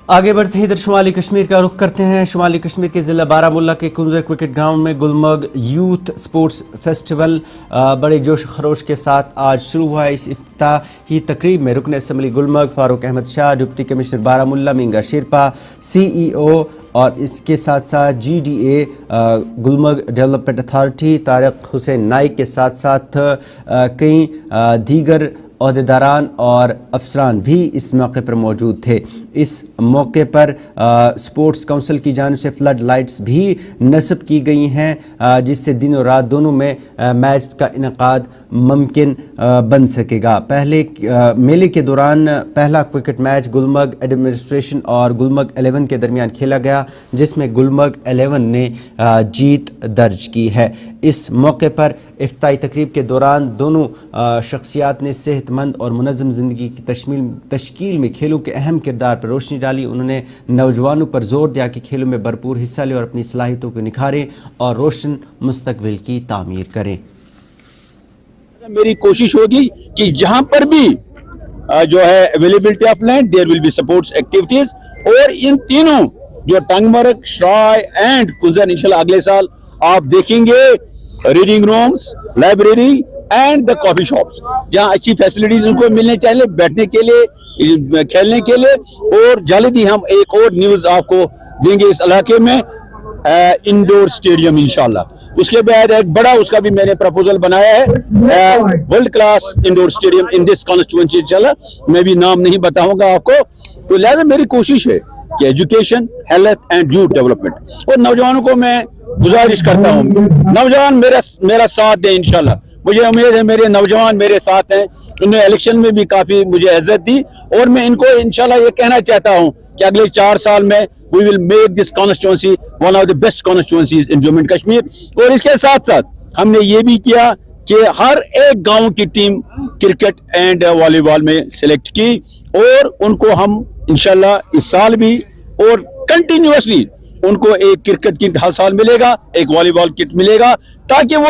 आगे बढ़ते हैं, इधर शुमाली कश्मीर का रुख करते हैं। शुमाली कश्मीर के ज़िला बारामुल्ला के कुंजर क्रिकेट ग्राउंड में गुलमर्ग यूथ स्पोर्ट्स फेस्टिवल बड़े जोश खरोश के साथ आज शुरू हुआ है। इस इफ्तिताही तकरीब में रुकन assembly Gulmarg Farooq Ahmad Shah, deputy commissioner Baramulla Minga Sherpa, CEO और इसके साथ साथ GDA Gulmarg development authority Tariq Hussain Naik के साथ साथ कई दीगर अहदेदारान और अफसरान भी इस मौके पर मौजूद थे। इस मौके पर स्पोर्ट्स काउंसिल की जानिब से फ्लड लाइट्स भी नस्ब की गई हैं, जिससे दिन और रात दोनों में मैच का इनेकाद मुमकिन बन सकेगा। पहले मेले के दौरान पहला क्रिकेट मैच गुलमर्ग एडमिनिस्ट्रेशन और गुलमर्ग 11 के दरमियान खेला गया, जिसमें गुलमर्ग 11 ने जीत दर्ज की है। इस मौके पर इफ्तिताही तकरीब के दौरान दोनों शख्सियात ने सेहतमंद और मुनज़्ज़म ज़िंदगी की तश्कील में खेलों के अहम किरदार पर रोशनी डाली। उन्होंने नौजवानों पर जोर दिया कि खेलों में भरपूर हिस्सा लें और अपनी सलाहियतों को निखारें और रोशन मुस्तकबिल की तामीर करें। मेरी कोशिश होगी कि जहां पर भी जो है availability of land there will be sports activities, और इन तीनों जो टंगमर्ग, श्राय एंड कुंजर इंशाल्लाह अगले साल आप देखेंगे reading rooms, library and the coffee shops, जहां अच्छी फैसिलिटीज उनको मिलने चाहिए बैठने के लिए, खेलने के लिए। और जल्द ही हम एक और न्यूज आपको देंगे इस इलाके में, इंडोर स्टेडियम इंशाल्लाह। उसके बाद एक बड़ा उसका भी मैंने प्रपोजल बनाया है, world class indoor stadium in this constituency इंशाल्लाह। मैं भी नाम नहीं बताऊंगा आपको। तो लिहाजा मेरी कोशिश है कि education, health and youth development, और नौजवानों को मैं गुजारिश करता हूँ नौजवान मेरा साथ दें इंशाल्लाह। मुझे उम्मीद है मेरे नौजवान मेरे साथ हैं। उन्होंने इलेक्शन में भी काफी मुझे इज्जत दी, और मैं इनको इंशाल्लाह ये कहना चाहता हूँ कि अगले 4 साल में we will make this constituency one of the best constituencies in Jammu and Kashmir. और इसके साथ साथ हमने ये भी किया कि हर एक गांव की टीम क्रिकेट एंड वॉलीबॉल में सिलेक्ट की, और उनको हम इंशाल्लाह इस साल भी और कंटिन्यूअसली उनको एक क्रिकेट किट हर साल मिलेगा, एक वॉलीबॉल किट मिलेगा, ताकि वो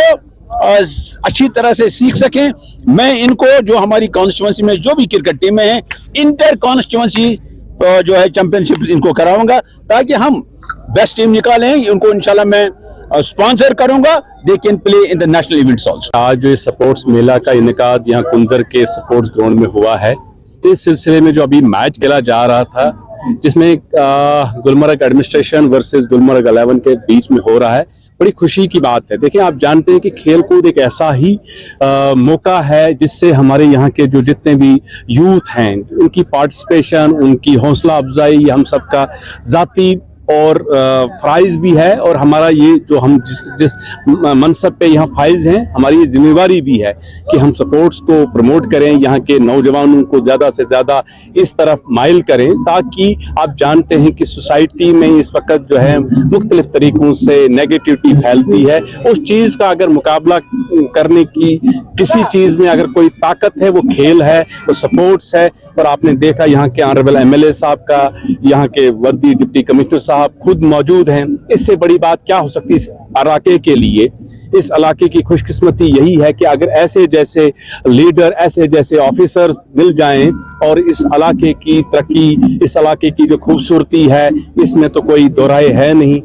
अच्छी तरह से सीख सकें। मैं इनको जो हमारी कॉन्स्टिट्यूएंसी में जो भी क्रिकेट टीमें हैं, इंटर कॉन्स्टिट्यूएंसी जो है चैंपियनशिप इनको कराऊंगा, ताकि हम बेस्ट टीम निकालें। उनको इंशाल्लाह मैं स्पॉन्सर करूंगा, they can play in the national events also. आज जो स्पोर्ट्स मेला का इनेकाद यहाँ कुंजर के स्पोर्ट्स ग्राउंड में हुआ है, इस सिलसिले में जो अभी मैच खेला जा रहा था, जिसमें गुलमर्ग एडमिनिस्ट्रेशन वर्सेस गुलमर्ग 11 के बीच में हो रहा है, बड़ी खुशी की बात है। देखिए, आप जानते हैं कि खेल कूद एक ऐसा ही मौका है जिससे हमारे यहाँ के जो जितने भी यूथ हैं, उनकी पार्टिसिपेशन, उनकी हौसला अफजाई, हम सबका जाती और फाइज भी है, और हमारा ये जो हम जिस मनसब पे यहाँ फाइज हैं, हमारी ये जिम्मेवारी भी है कि हम स्पोर्ट्स को प्रमोट करें, यहाँ के नौजवानों को ज़्यादा से ज़्यादा इस तरफ माइल करें, ताकि आप जानते हैं कि सोसाइटी में इस वक्त जो है मुख्तलिफ तरीक़ों से नेगेटिविटी फैलती है। उस चीज़ का अगर मुकाबला करने की किसी चीज़ में अगर कोई ताकत है, वो खेल है, वो स्पोर्ट्स है। और आपने देखा यहाँ के ऑनरेबल MLA साहब का, यहाँ के वर्दी डिप्टी कमिश्नर साहब खुद मौजूद हैं। इससे बड़ी बात क्या हो सकती है इस इलाके के लिए? इस इलाके की खुशकिस्मती यही है कि अगर ऐसे जैसे लीडर, ऐसे जैसे ऑफिसर्स मिल जाएं, और इस इलाके की तरक्की, इस इलाके की जो खूबसूरती है, इसमें तो कोई दो राय है नहीं।